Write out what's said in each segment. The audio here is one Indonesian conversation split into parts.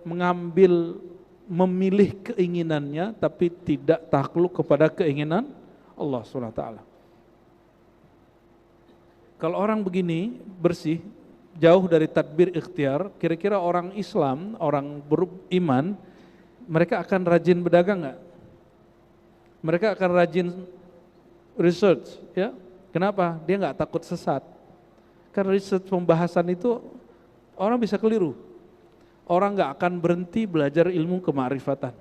mengambil, memilih keinginannya tapi tidak takluk kepada keinginan Allah SWT. Kalau orang begini bersih, jauh dari tadbir ikhtiar, kira-kira orang Islam, orang beriman, mereka akan rajin berdagang nggak? Mereka akan rajin research, ya? Kenapa? Dia nggak takut sesat. Karena research pembahasan itu orang bisa keliru. Orang nggak akan berhenti belajar ilmu kemakrifatan.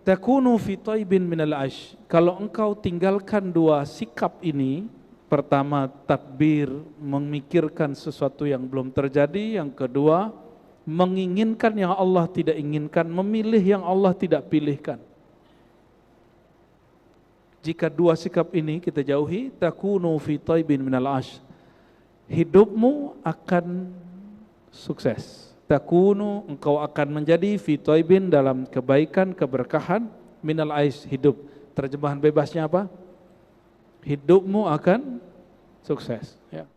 Takunu fi taibin minal aish. Kalau engkau tinggalkan dua sikap ini, pertama tadbir, memikirkan sesuatu yang belum terjadi, yang kedua menginginkan yang Allah tidak inginkan, memilih yang Allah tidak pilihkan. Jika dua sikap ini kita jauhi, takunu fi taibin minal aish. Hidupmu akan sukses. Takunu, engkau akan menjadi fi taibin, dalam kebaikan, keberkahan, minal aish, hidup. Terjemahan bebasnya apa? Hidupmu akan sukses, ya.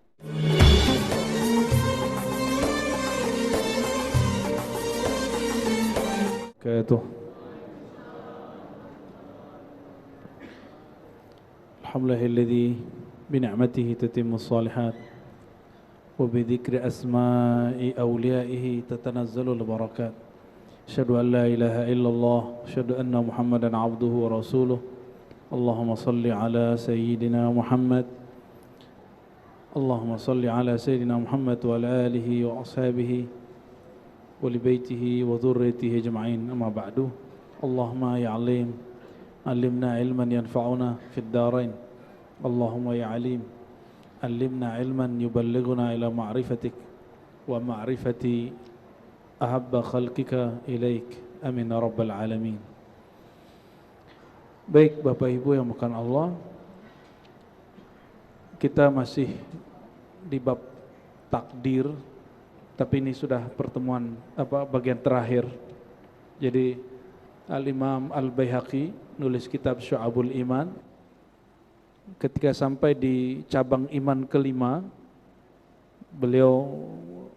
Oke, itu. Alhamdulillahilladzi bi ni'matihi tatimmus shalihat wa bi dzikri asma'i awliyaihi tatanazzalul barakat. Asyhadu an la ilaha illallah, asyhadu anna Muhammadan abduhu wa rasuluh. Allahumma salli ala sayyidina Muhammad. Allahumma salli ala sayyidina Muhammad wa ala alihi wa ashabihi wa li baitihi wa dhurriyyatihi ajma'in. Amma ba'du. Allahumma ya alim, alimna ilman yanfa'una fid darain. Allahumma ya alim, alimna ilman yuballighuna ila ma'rifatik wa ma'rifati ahabba khalqika ilaik. Amin ya rabbal alamin. Baik Bapak Ibu yang bukan Allah, kita masih di bab takdir, tapi ini sudah pertemuan bagian terakhir. Jadi Al-Imam Al-Baihaqi nulis kitab Syu'abul Iman. Ketika sampai di cabang iman kelima, beliau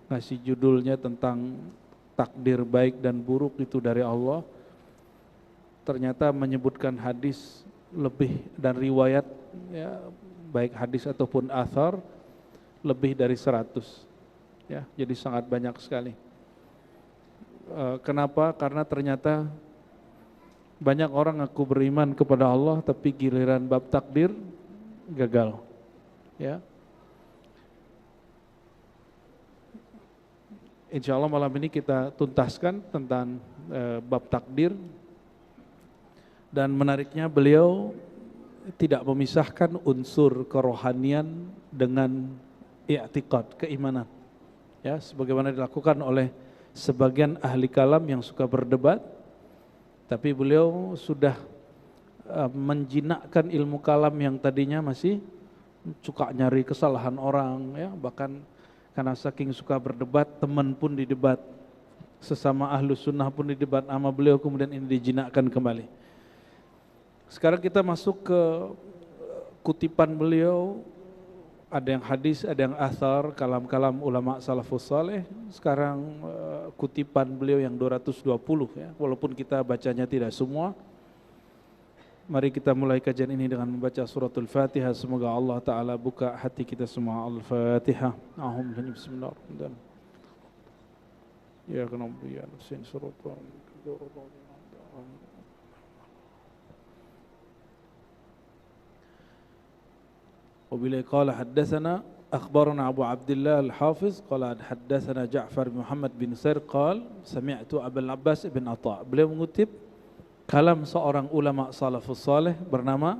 ngasih judulnya tentang takdir baik dan buruk itu dari Allah. Ternyata menyebutkan hadis lebih dan riwayat, ya, baik hadis ataupun athar, lebih dari 100, ya, jadi sangat banyak sekali. Kenapa? Karena ternyata banyak orang ngaku beriman kepada Allah, tapi giliran bab takdir gagal, ya. Insya Allah malam ini kita tuntaskan tentang bab takdir. Dan menariknya beliau tidak memisahkan unsur kerohanian dengan i'tiqad, keimanan, ya, sebagaimana dilakukan oleh sebagian ahli kalam yang suka berdebat. Tapi beliau sudah menjinakkan ilmu kalam yang tadinya masih suka nyari kesalahan orang, ya, bahkan karena saking suka berdebat, teman pun didebat, sesama ahlu sunnah pun didebat sama beliau, kemudian ini dijinakkan kembali. Sekarang kita masuk ke kutipan beliau, ada yang hadis, ada yang athar, kalam-kalam ulama salafus saleh. Sekarang kutipan beliau yang 220, ya, walaupun kita bacanya tidak semua. Mari kita mulai kajian ini dengan membaca suratul Fatihah. Semoga Allah Ta'ala buka hati kita semua. Al-Fatihah. Bismillahirrahmanirrahim. Ya Rabbi ya Nasin suratul وبالله قال حدثنا أخبرنا أبو عبد الله الحافظ قال حدثنا جعفر بن محمد بن سير قال سمعت أبا العباس بن عطاء. Beliau mengutip kalam seorang ulama salafus saleh bernama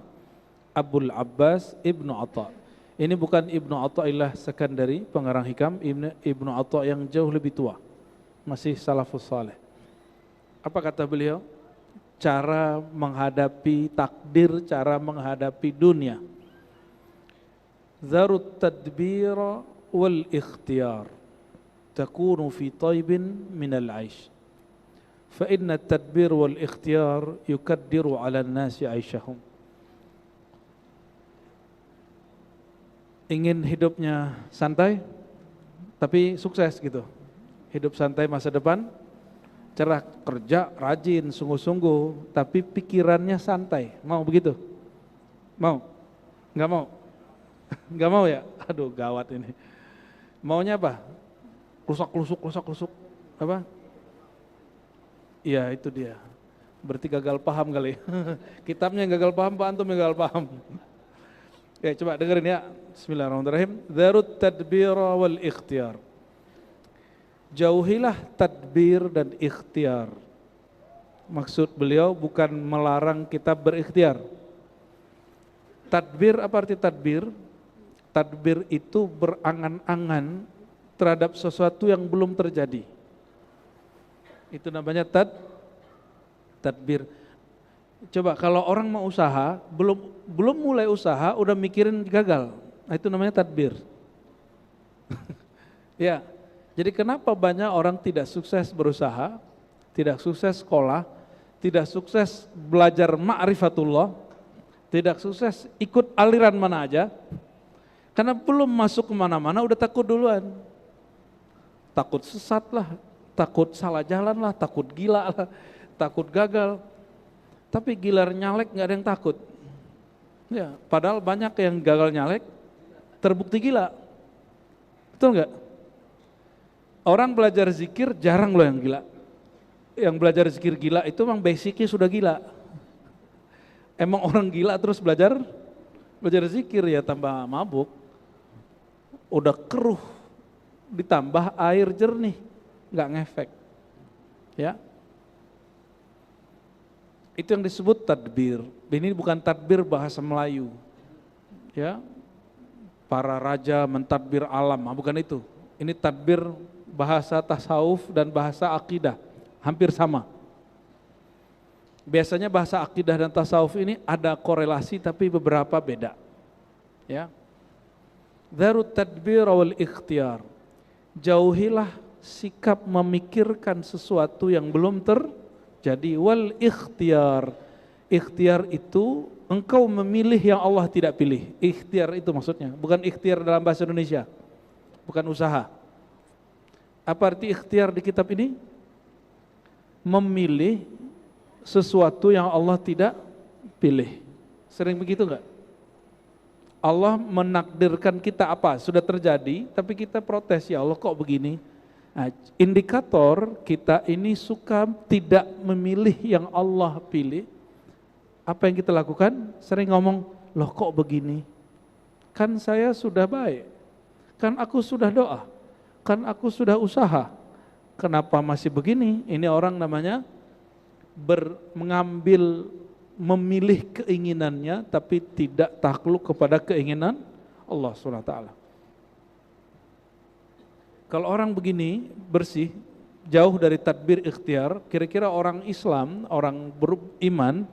Abul Abbas Ibnu Atha. Ini bukan Ibnu Athaillah Sekandari pengarang hikam, Ibnu Atha yang jauh lebih tua, masih salafus saleh. Apa kata beliau? Cara menghadapi takdir, cara menghadapi dunia. Zarut tadbira wal ikhtiyar takunu fi taibin minal aish. Fa inna tadbir wal ikhtiyar yukaddiru ala nasi aisyahum. Ingin hidupnya santai? tapi sukses gitu. Hidup santai masa depan, cerah, kerja, rajin, sungguh-sungguh, tapi pikirannya santai. Mau begitu? Mau? Nggak mau? Nggak mau ya? Aduh gawat ini. Maunya apa? Rusak-rusuk. Apa? Iya itu dia. Berarti gagal paham kali. Kitabnya yang gagal paham, Pak Antum yang gagal paham. Ya coba dengerin ya. Bismillahirrahmanirrahim. Dharut tadbira wal ikhtiar. Jauhilah tadbir dan ikhtiar. Maksud beliau bukan melarang kita berikhtiar. Tadbir, apa arti tadbir? Tadbir itu berangan-angan terhadap sesuatu yang belum terjadi. Itu namanya tadbir. Coba kalau orang mau usaha, belum mulai usaha udah mikirin gagal. Nah, itu namanya tadbir. Ya. Jadi kenapa banyak orang tidak sukses berusaha, tidak sukses sekolah, tidak sukses belajar ma'rifatullah, tidak sukses ikut aliran mana aja, karena belum masuk kemana-mana udah takut duluan. Takut sesat lah, takut salah jalan lah, takut gila lah, takut gagal. Tapi gilar nyalek gak ada yang takut. Ya, padahal banyak yang gagal nyalek terbukti gila. Betul gak? Orang belajar zikir jarang loh yang gila. Yang belajar zikir gila itu memang basicnya sudah gila. Emang orang gila terus belajar zikir ya tambah mabuk. Udah keruh, ditambah air jernih, nggak ngefek. Ya, itu yang disebut tadbir. Ini bukan tadbir bahasa Melayu. Ya, para raja mentadbir alam, bukan itu. Ini tadbir bahasa tasawuf dan bahasa akidah, hampir sama. Biasanya bahasa akidah dan tasawuf ini ada korelasi tapi beberapa beda. Ya. Dharut tadbir wal ikhtiar. Jauhilah sikap memikirkan sesuatu yang belum terjadi. Wal ikhtiar. Ikhtiar itu engkau memilih yang Allah tidak pilih. Ikhtiar itu maksudnya, bukan ikhtiar dalam bahasa Indonesia. Bukan usaha. Apa arti ikhtiar di kitab ini? Memilih sesuatu yang Allah tidak pilih. Sering begitu enggak? Allah menakdirkan kita apa? Sudah terjadi, tapi kita protes, ya Allah kok begini? Nah, indikator kita ini suka tidak memilih yang Allah pilih. Apa yang kita lakukan? Sering ngomong, loh kok begini? Kan saya sudah baik, kan aku sudah doa, kan aku sudah usaha, kenapa masih begini? Ini orang namanya mengambil, memilih keinginannya tapi tidak takluk kepada keinginan Allah SWT. Kalau orang begini bersih, jauh dari tadbir ikhtiar, kira-kira orang Islam, orang beriman,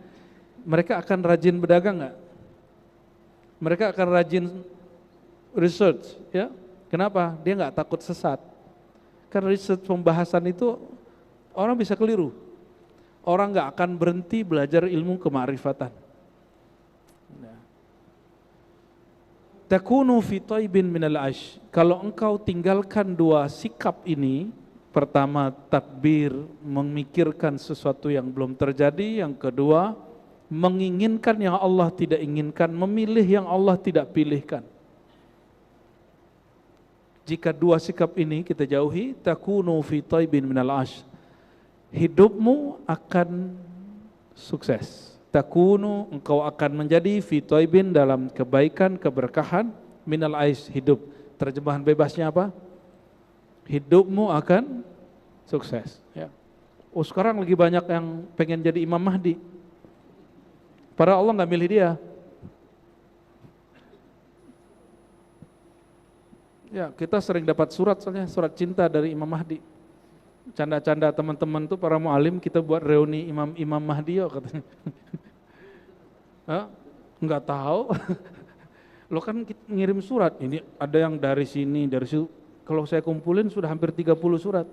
mereka akan rajin berdagang nggak? Mereka akan rajin research, ya? Kenapa? Dia nggak takut sesat. Karena research pembahasan itu orang bisa keliru. Orang nggak akan berhenti belajar ilmu kemakrifatan. Takunu fi taibin minal aish. Kalau engkau tinggalkan dua sikap ini, pertama tadbir, memikirkan sesuatu yang belum terjadi, yang kedua menginginkan yang Allah tidak inginkan, memilih yang Allah tidak pilihkan. Jika dua sikap ini kita jauhi, takunu fi taibin minal aish. Hidupmu akan sukses. Takunu, engkau akan menjadi fi taibin, dalam kebaikan, keberkahan, minal aish, hidup. Terjemahan bebasnya apa? Hidupmu akan sukses. Ya. Oh, sekarang lagi banyak yang pengen jadi Imam Mahdi. Padahal Allah nggak milih dia. Ya, kita sering dapat surat, soalnya surat cinta dari Imam Mahdi. Canda-canda teman-teman tuh para mu'alim, kita buat reuni Imam Mahdi yuk katanya. Enggak tahu. Lo kan ngirim surat, ini ada yang dari sini, dari situ. Kalau saya kumpulin sudah hampir 30 surat.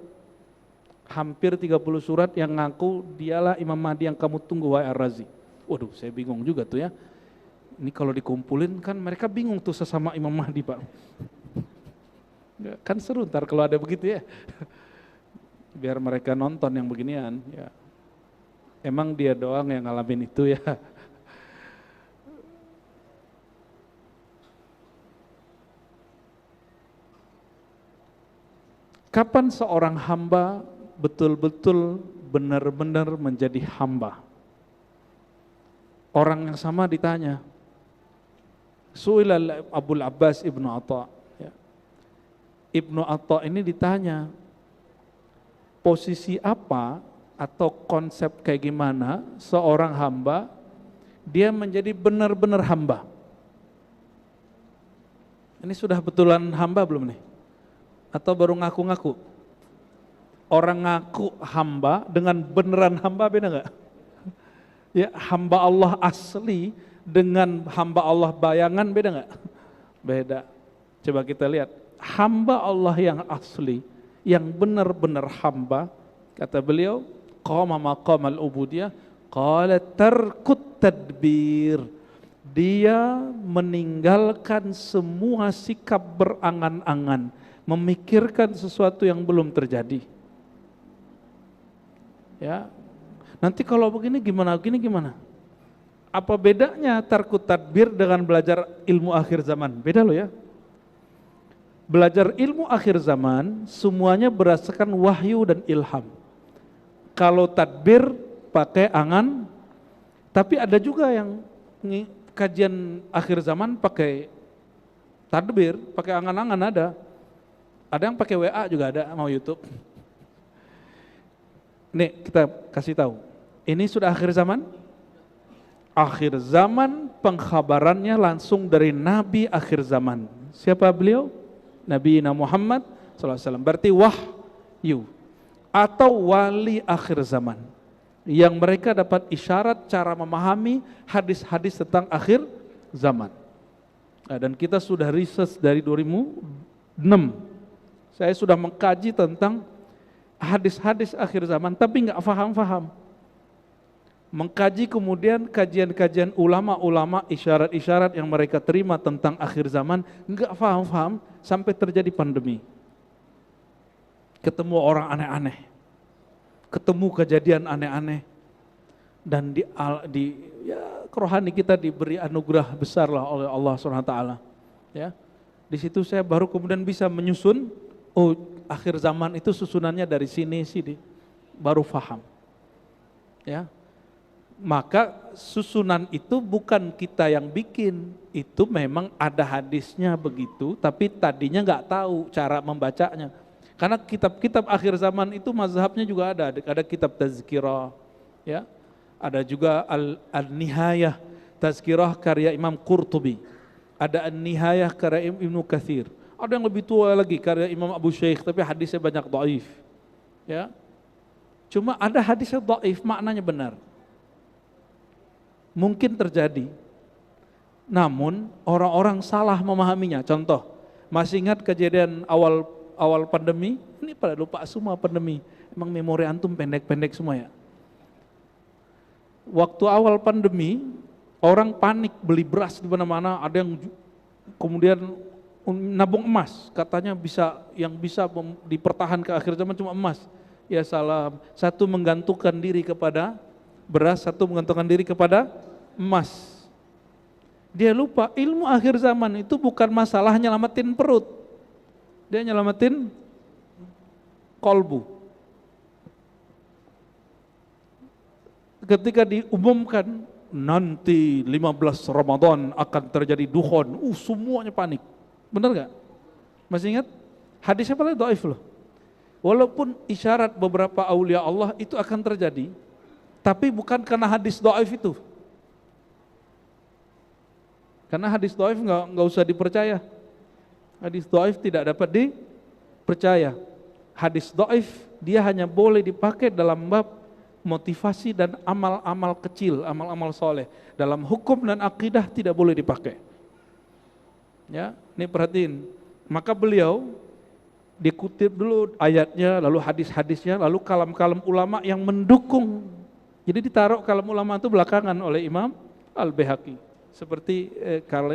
Hampir 30 surat yang ngaku dialah Imam Mahdi yang kamu tunggu, wahai Ar-Razi. Waduh, saya bingung juga tuh ya. Ini kalau dikumpulin kan mereka bingung tuh sesama Imam Mahdi, Pak. Kan seru ntar kalau ada begitu ya. Biar mereka nonton yang beginian ya. Emang dia doang yang ngalamin itu ya. Kapan seorang hamba betul-betul benar-benar menjadi hamba? Orang yang sama ditanya. Su'ilal Abul Abbas Ibnu Atha. Ya. Ibnu Atha ini ditanya, posisi apa atau konsep kayak gimana seorang hamba dia menjadi benar-benar hamba? Ini sudah betulan hamba belum nih? Atau baru ngaku-ngaku? Orang ngaku hamba dengan beneran hamba beda nggak? Ya, hamba Allah asli dengan hamba Allah bayangan beda nggak? Beda. Coba kita lihat, hamba Allah yang asli, yang benar-benar hamba, kata beliau, qama maqamal ubudiyah, qala tarkut tadbir. Dia meninggalkan semua sikap berangan-angan, memikirkan sesuatu yang belum terjadi. Ya. Nanti kalau begini gimana? Begini gimana? Apa bedanya tarkut tadbir dengan belajar ilmu akhir zaman? Beda loh ya. Belajar ilmu akhir zaman semuanya berdasarkan wahyu dan ilham. Kalau tadbir pakai angan, tapi ada juga yang kajian akhir zaman pakai tadbir, pakai angan-angan ada. Ada yang pakai WA juga ada, mau YouTube. Nih kita kasih tahu. Ini sudah akhir zaman? Akhir zaman pengkhabarannya langsung dari Nabi akhir zaman. Siapa beliau? Nabi Muhammad SAW. Berarti wahyu atau wali akhir zaman. Yang mereka dapat isyarat cara memahami hadis-hadis tentang akhir zaman. Nah, dan kita sudah riset dari 2006. Saya sudah mengkaji tentang hadis-hadis akhir zaman, tapi nggak paham-paham. Mengkaji kemudian kajian-kajian ulama-ulama, isyarat-isyarat yang mereka terima tentang akhir zaman, nggak paham-paham sampai terjadi pandemi. Ketemu orang aneh-aneh, ketemu kejadian aneh-aneh, dan rohani kita diberi anugerah besar lah oleh Allah SWT. Ya, di situ saya baru kemudian bisa menyusun, oh akhir zaman itu susunannya dari sini, baru paham. Ya. Maka susunan itu bukan kita yang bikin, itu memang ada hadisnya begitu, tapi tadinya nggak tahu cara membacanya. Karena kitab-kitab akhir zaman itu mazhabnya juga ada kitab tazkirah, ya, ada juga al-nihayah, tazkirah karya Imam Qurtubi, ada an-nihayah karya Ibnu Katsir, ada yang lebih tua lagi karya Imam Abu Syekh, tapi hadisnya banyak dhaif, ya. Cuma ada hadisnya dhaif, maknanya benar. Mungkin terjadi, namun orang-orang salah memahaminya. Contoh, masih ingat kejadian awal pandemi? Ini pada lupa semua pandemi. Emang memori antum pendek-pendek semua ya. Waktu awal pandemi, orang panik beli beras di mana-mana. Ada yang kemudian nabung emas, katanya yang bisa dipertahan ke akhir zaman cuma emas. Ya salam. Satu menggantungkan diri kepada beras, satu menggantungkan diri kepada emas. Dia lupa ilmu akhir zaman itu bukan masalah nyelamatin perut, dia nyelamatin kolbu. Ketika diumumkan nanti 15 Ramadan akan terjadi dukhon, semuanya panik. Benar gak? Masih ingat? Hadisnya paling dhaif loh. Walaupun isyarat beberapa aulia Allah itu akan terjadi, tapi bukan karena hadis dhaif itu. Karena hadis dhaif nggak usah dipercaya. Hadis dhaif tidak dapat dipercaya. Hadis dhaif dia hanya boleh dipakai dalam bab motivasi dan amal-amal kecil, amal-amal soleh. Dalam hukum dan akidah tidak boleh dipakai. Ya, ini perhatiin. Maka beliau dikutip dulu ayatnya, lalu hadis-hadisnya, lalu kalam-kalam ulama yang mendukung. Jadi ditaruh kalam ulama itu belakangan oleh Imam Al-Baihaqi, seperti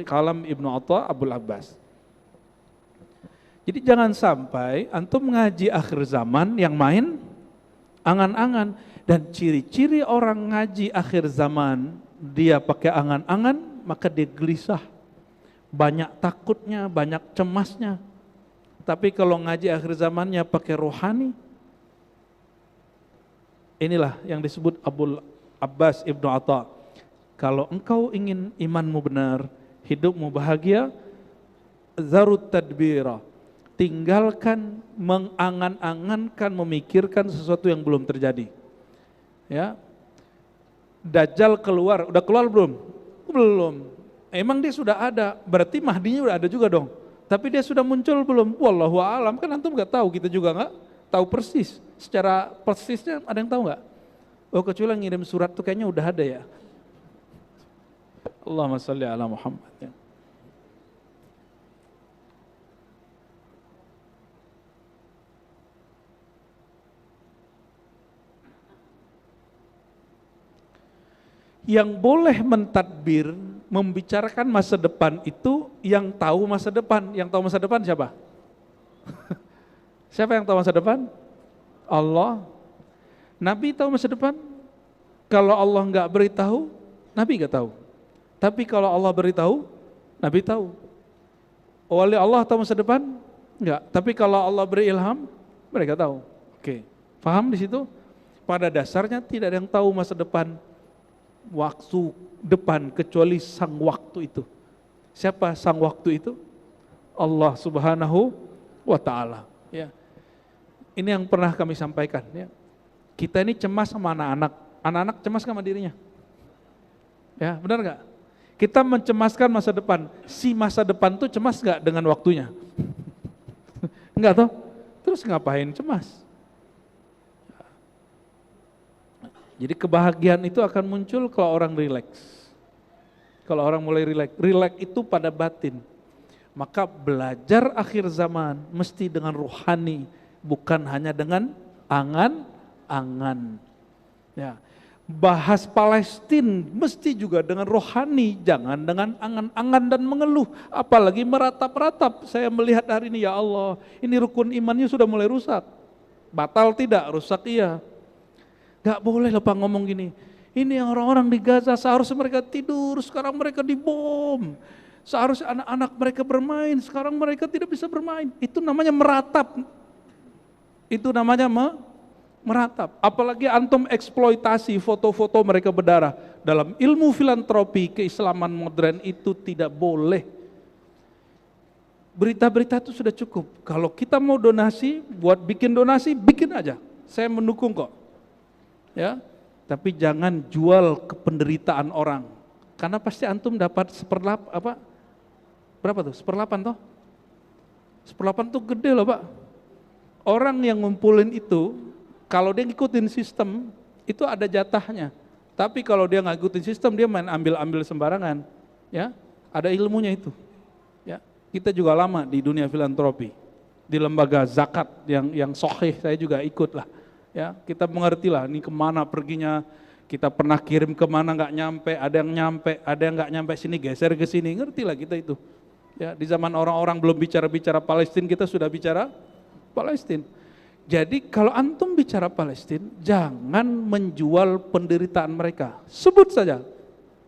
kalam Ibnu Atha Abul Abbas. Jadi jangan sampai antum ngaji akhir zaman yang main angan-angan. Dan ciri-ciri orang ngaji akhir zaman, dia pakai angan-angan, maka dia gelisah. Banyak takutnya, banyak cemasnya. Tapi kalau ngaji akhir zamannya pakai rohani, inilah yang disebut Abul Abbas Ibnu Atta. Kalau engkau ingin imanmu benar, hidupmu bahagia, zarut tadbira. Tinggalkan mengangan-angankan, memikirkan sesuatu yang belum terjadi. Ya, Dajjal keluar, udah keluar belum? Belum. Emang dia sudah ada, berarti Mahdinya udah ada juga dong. Tapi dia sudah muncul belum? Wallahu a'lam, kan antum nggak tahu, kita juga nggak tahu persis. Secara persisnya ada yang tahu nggak? Oh, kecuali yang ngirim surat tuh kayaknya udah ada ya. Allahumma shalli ala Muhammad. Ya. Yang boleh mentadbir, membicarakan masa depan itu yang tahu masa depan. Yang tahu masa depan siapa? Siapa yang tahu masa depan? Allah. Nabi tahu masa depan? Kalau Allah enggak beritahu, Nabi enggak tahu. Tapi kalau Allah beritahu, Nabi tahu. Wali Allah tahu masa depan? Enggak. Tapi kalau Allah beri ilham, mereka tahu. Oke. Paham di situ? Pada dasarnya tidak ada yang tahu masa depan, waktu depan kecuali sang waktu itu. Siapa sang waktu itu? Allah Subhanahu wa ta'ala. Ya. Ini yang pernah kami sampaikan. Ya. Kita ini cemas sama anak-anak. Anak-anak cemas sama dirinya. Ya, benar nggak? Kita mencemaskan masa depan. Si masa depan tuh cemas nggak dengan waktunya? Enggak toh? Terus ngapain cemas? Jadi kebahagiaan itu akan muncul kalau orang rileks. Kalau orang mulai rileks. Rileks itu pada batin. Maka belajar akhir zaman mesti dengan rohani, bukan hanya dengan angan-angan. Ya. Bahas Palestina mesti juga dengan rohani, jangan dengan angan-angan dan mengeluh. Apalagi meratap-ratap. Saya melihat hari ini, ya Allah, ini rukun imannya sudah mulai rusak. Batal tidak, rusak iya. Gak boleh lupa ngomong gini, ini orang-orang di Gaza seharusnya mereka tidur, sekarang mereka dibom. Seharusnya anak-anak mereka bermain, sekarang mereka tidak bisa bermain. Itu namanya meratap. Itu namanya meratap. Apalagi antum eksploitasi foto-foto mereka berdarah. Dalam ilmu filantropi keislaman modern itu tidak boleh. Berita-berita itu sudah cukup. Kalau kita mau donasi, buat bikin donasi, bikin aja. Saya mendukung kok. Ya, tapi jangan jual kependeritaan orang, karena pasti antum dapat berapa tuh? 1/8 toh? 1/8 tuh gede loh Pak. Orang yang ngumpulin itu, kalau dia ngikutin sistem, itu ada jatahnya. Tapi kalau dia nggak ngikutin sistem, dia main ambil-ambil sembarangan. Ya, ada ilmunya itu. Ya, kita juga lama di dunia filantropi, di lembaga zakat yang sahih saya juga ikut lah. Ya, kita mengertilah ini kemana perginya, kita pernah kirim kemana nggak nyampe, ada yang nggak nyampe sini, geser ke sini, ngertilah kita itu. Ya, di zaman orang-orang belum bicara Palestina, kita sudah bicara Palestina. Jadi kalau antum bicara Palestina, jangan menjual penderitaan mereka. Sebut saja,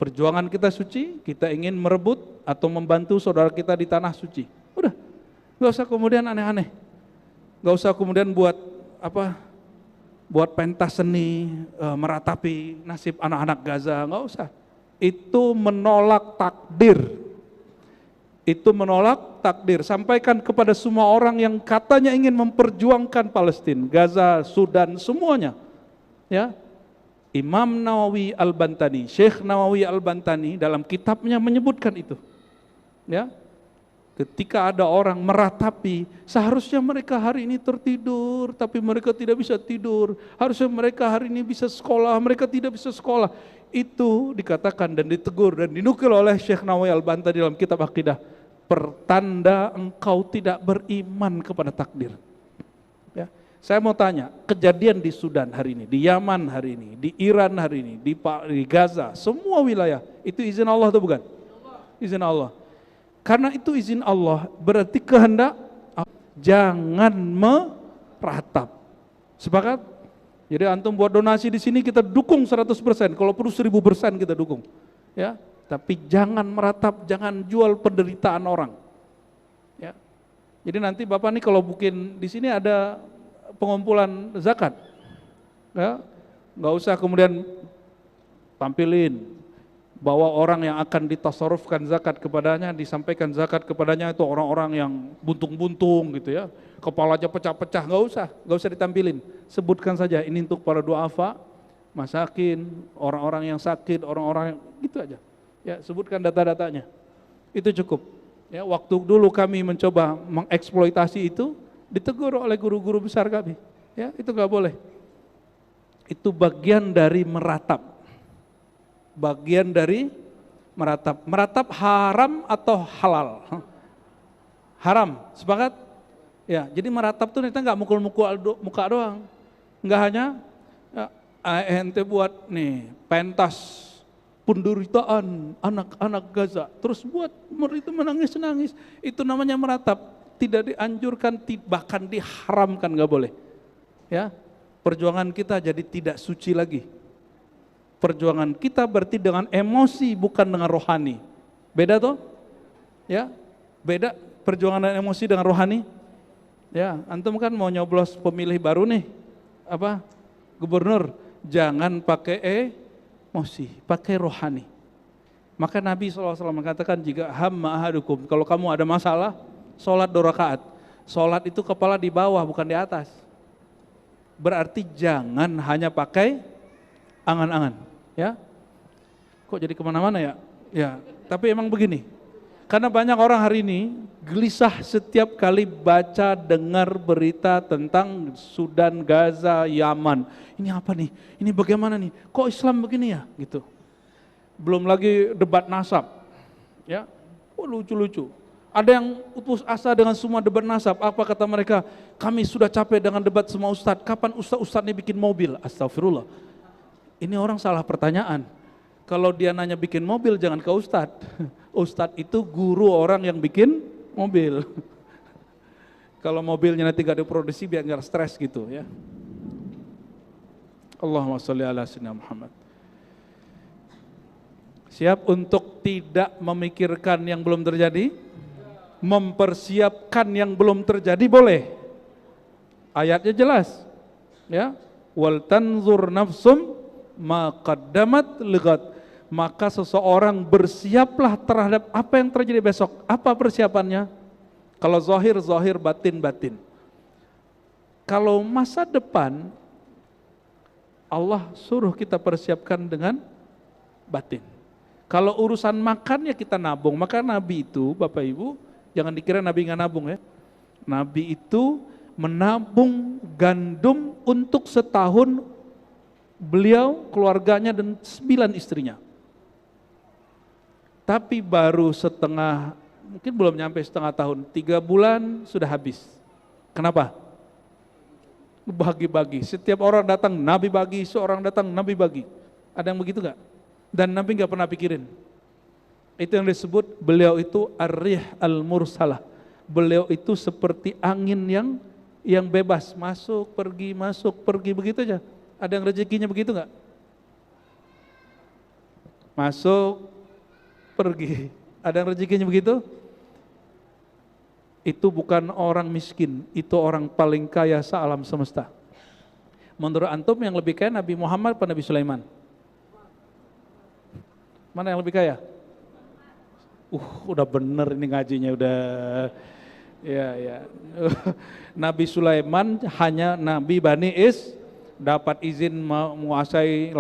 perjuangan kita suci, kita ingin merebut atau membantu saudara kita di tanah suci. Udah, nggak usah kemudian aneh-aneh, nggak usah kemudian buat pentas seni, meratapi nasib anak-anak Gaza, nggak usah. Itu menolak takdir. Itu menolak takdir. Sampaikan kepada semua orang yang katanya ingin memperjuangkan Palestina, Gaza, Sudan, semuanya. Ya, Imam Nawawi Al-Bantani, Syekh Nawawi Al-Bantani dalam kitabnya menyebutkan itu. Ya, ketika ada orang meratapi, seharusnya mereka hari ini tertidur, tapi mereka tidak bisa tidur. Harusnya mereka hari ini bisa sekolah, mereka tidak bisa sekolah. Itu dikatakan dan ditegur dan dinukil oleh Syekh Nawawi Al-Bantani dalam kitab Aqidah. Pertanda engkau tidak beriman kepada takdir. Ya. Saya mau tanya, kejadian di Sudan hari ini, di Yaman hari ini, di Iran hari ini, di Gaza, semua wilayah, itu izin Allah atau bukan? Izin Allah. Karena itu izin Allah, berarti kehendak. jangan meratap. Sepakat? Jadi antum buat donasi di sini kita dukung 100%, kalau perlu 1000% kita dukung. Ya, tapi jangan meratap, jangan jual penderitaan orang. Ya. Jadi nanti Bapak nih kalau bikin di sini ada pengumpulan zakat. Ya, nggak usah kemudian tampilin bahwa orang yang akan ditasarrufkan zakat kepadanya, disampaikan zakat kepadanya itu orang-orang yang buntung-buntung gitu ya, kepalanya pecah-pecah, nggak usah ditampilin. Sebutkan saja ini untuk para duafa, masakin, orang-orang yang sakit, orang-orang yang gitu aja. Ya, sebutkan data-datanya. Itu cukup. Ya, waktu dulu kami mencoba mengeksploitasi itu, ditegur oleh guru-guru besar kami. Ya, itu nggak boleh. Itu bagian dari meratap. Bagian dari meratap. Meratap haram atau halal? Haram, sepakat? Ya, jadi meratap tuh kita nggak mukul-mukul muka doang. Nggak hanya ente buat nih pentas penderitaan anak-anak Gaza, terus buat itu menangis-nangis, itu namanya meratap. Tidak dianjurkan, bahkan diharamkan, nggak boleh. Ya, perjuangan kita jadi tidak suci lagi. Perjuangan kita berarti dengan emosi bukan dengan rohani. Beda toh? Ya, beda perjuangan dan emosi dengan rohani. Ya, antum kan mau nyoblos pemilih baru nih, apa? Gubernur, jangan pakai emosi, pakai rohani. Maka Nabi SAW mengatakan jika hamma ahadukum, kalau kamu ada masalah, sholat 2 rakaat. Sholat itu kepala di bawah bukan di atas. Berarti jangan hanya pakai angan-angan. Ya, kok jadi kemana-mana ya? Ya, tapi emang begini. Karena banyak orang hari ini gelisah setiap kali baca dengar berita tentang Sudan, Gaza, Yaman. Ini apa nih? Ini bagaimana nih? Kok Islam begini ya? Gitu. Belum lagi debat nasab. Ya, lucu-lucu. Ada yang putus asa dengan semua debat nasab. Apa kata mereka? Kami sudah capek dengan debat semua ustadz. Kapan ustadz ini bikin mobil? Astagfirullah. Ini orang salah pertanyaan. Kalau dia nanya bikin mobil, jangan ke ustadz. Ustadz itu guru orang yang bikin mobil. Kalau mobilnya nanti gak diproduksi biar gak stres gitu ya. Allahumma sholli ala sayyidina Muhammad. Siap untuk tidak memikirkan yang belum terjadi? Mempersiapkan yang belum terjadi boleh. Ayatnya jelas. Ya. Wal tanzur nafsum ma qaddamat lighat, maka seseorang bersiaplah terhadap apa yang terjadi besok. Apa persiapannya? Kalau zahir, zahir, batin, batin. Kalau masa depan, Allah suruh kita persiapkan dengan batin. Kalau urusan makan ya kita nabung. Maka Nabi itu, Bapak Ibu, jangan dikira Nabi nggak nabung ya. Nabi itu menabung gandum untuk setahun beliau, keluarganya dan 9 istrinya. Tapi baru setengah, mungkin belum nyampe setengah tahun, 3 bulan sudah habis. Kenapa? Bagi-bagi. Setiap orang datang Nabi bagi, seorang datang Nabi bagi. Ada yang begitu gak? Dan Nabi gak pernah pikirin. Itu yang disebut beliau itu ar-rih al-mursalah. Beliau itu seperti angin yang bebas, masuk, pergi begitu aja. Ada yang rezekinya begitu enggak? Masuk, pergi. Ada yang rezekinya begitu? Itu bukan orang miskin, itu orang paling kaya se-alam semesta. Menurut antum yang lebih kaya Nabi Muhammad atau Nabi Sulaiman? Mana yang lebih kaya? Udah bener ini ngajinya udah. Ya. Nabi Sulaiman hanya Nabi Bani dapat izin menguasai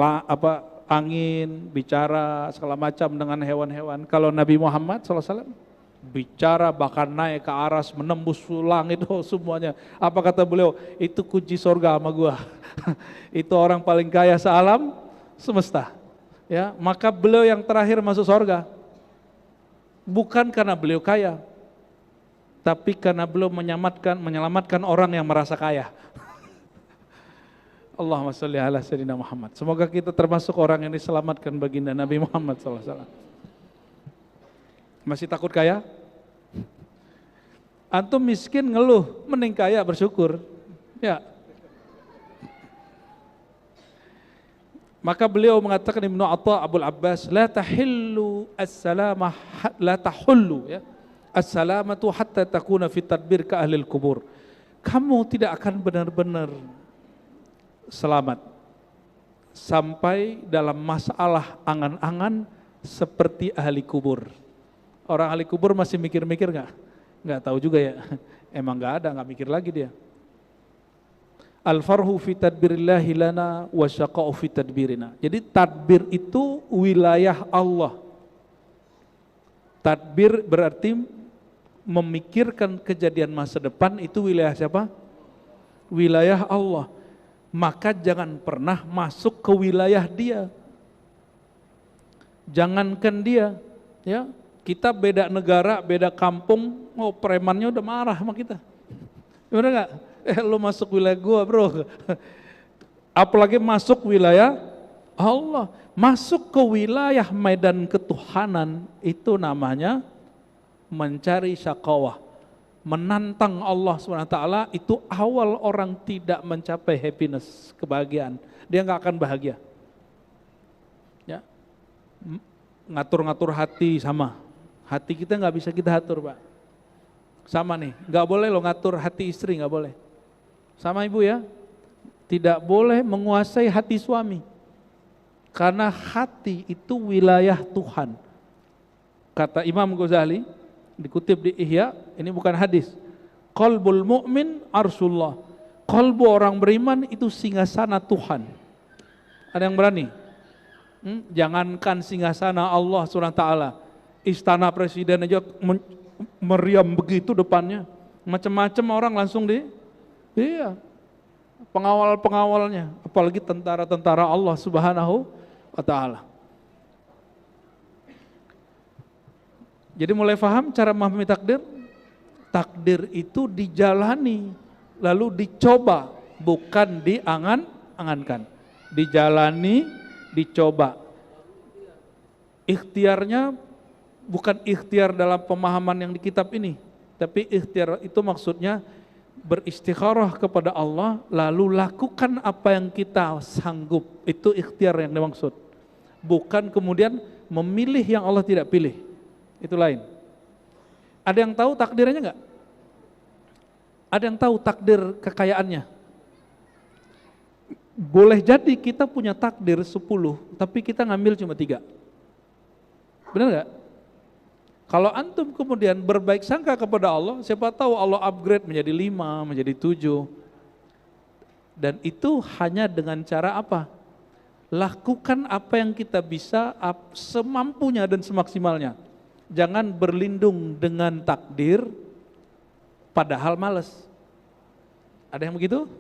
angin, bicara segala macam dengan hewan-hewan. Kalau Nabi Muhammad SAW bicara bahkan naik ke aras, menembus langit, semuanya. Apa kata beliau? Itu kunci surga sama gua. Itu orang paling kaya se-alam semesta. Ya, maka beliau yang terakhir masuk surga. Bukan karena beliau kaya, tapi karena beliau menyelamatkan orang yang merasa kaya. Allahumma sholli ala sayyidina Muhammad. Semoga kita termasuk orang yang diselamatkan baginda Nabi Muhammad SAW. Masih takut kaya? Antum miskin ngeluh, mending kaya bersyukur. Ya. Maka beliau mengatakan Ibnu Atha Abul Abbas, la tahillu as-salamah la tahullu ya. As-salamatu hatta takuna fi tadbir ka ahlil kubur. Kamu tidak akan benar-benar selamat sampai dalam masalah angan-angan seperti ahli kubur. Orang ahli kubur masih mikir-mikir nggak? Nggak tahu juga ya. Emang nggak ada, nggak mikir lagi dia. Al-farhu fi tadbirillahi lana wa syaqa'u fi tadbirina. Jadi tadbir itu wilayah Allah. Tadbir berarti memikirkan kejadian masa depan, itu wilayah siapa? Wilayah Allah. Maka jangan pernah masuk ke wilayah dia. Jangankan dia, ya. Kita beda negara, beda kampung, premannya udah marah sama kita. Bener nggak? Lu masuk wilayah gua, bro. Apalagi masuk wilayah Allah. Masuk ke wilayah medan ketuhanan itu namanya mencari syakawah, menantang Allah SWT. Itu awal orang tidak mencapai happiness, kebahagiaan. Dia nggak akan bahagia. Ya, ngatur-ngatur hati sama. Hati kita nggak bisa kita atur, Pak. Sama nih, nggak boleh lo ngatur hati istri, nggak boleh. Sama ibu ya, tidak boleh menguasai hati suami. Karena hati itu wilayah Tuhan. Kata Imam Ghazali, dikutip di Ihya, ini bukan hadis. Qalbul mu'min arsullah. Qalbu orang beriman itu singgasana Tuhan. Ada yang berani? Jangankan singgasana Allah SWT, istana presiden aja meriam begitu depannya. Macam-macam orang langsung iya, pengawal-pengawalnya, apalagi tentara-tentara Allah Subhanahu wa Ta'ala. Jadi mulai paham cara memahami takdir? Takdir itu dijalani, lalu dicoba, bukan diangan-angankan. Dijalani, dicoba. Ikhtiarnya bukan ikhtiar dalam pemahaman yang di kitab ini, tapi ikhtiar itu maksudnya beristikharah kepada Allah, lalu lakukan apa yang kita sanggup. Itu ikhtiar yang dimaksud. Bukan kemudian memilih yang Allah tidak pilih. Itu lain. Ada yang tahu takdirnya enggak? Ada yang tahu takdir kekayaannya? Boleh jadi kita punya takdir 10, tapi kita ngambil cuma 3. Benar enggak? Kalau antum kemudian berbaik sangka kepada Allah, siapa tahu Allah upgrade menjadi 5, menjadi 7. Dan itu hanya dengan cara apa? Lakukan apa yang kita bisa semampunya dan semaksimalnya. Jangan berlindung dengan takdir padahal malas. Ada yang begitu?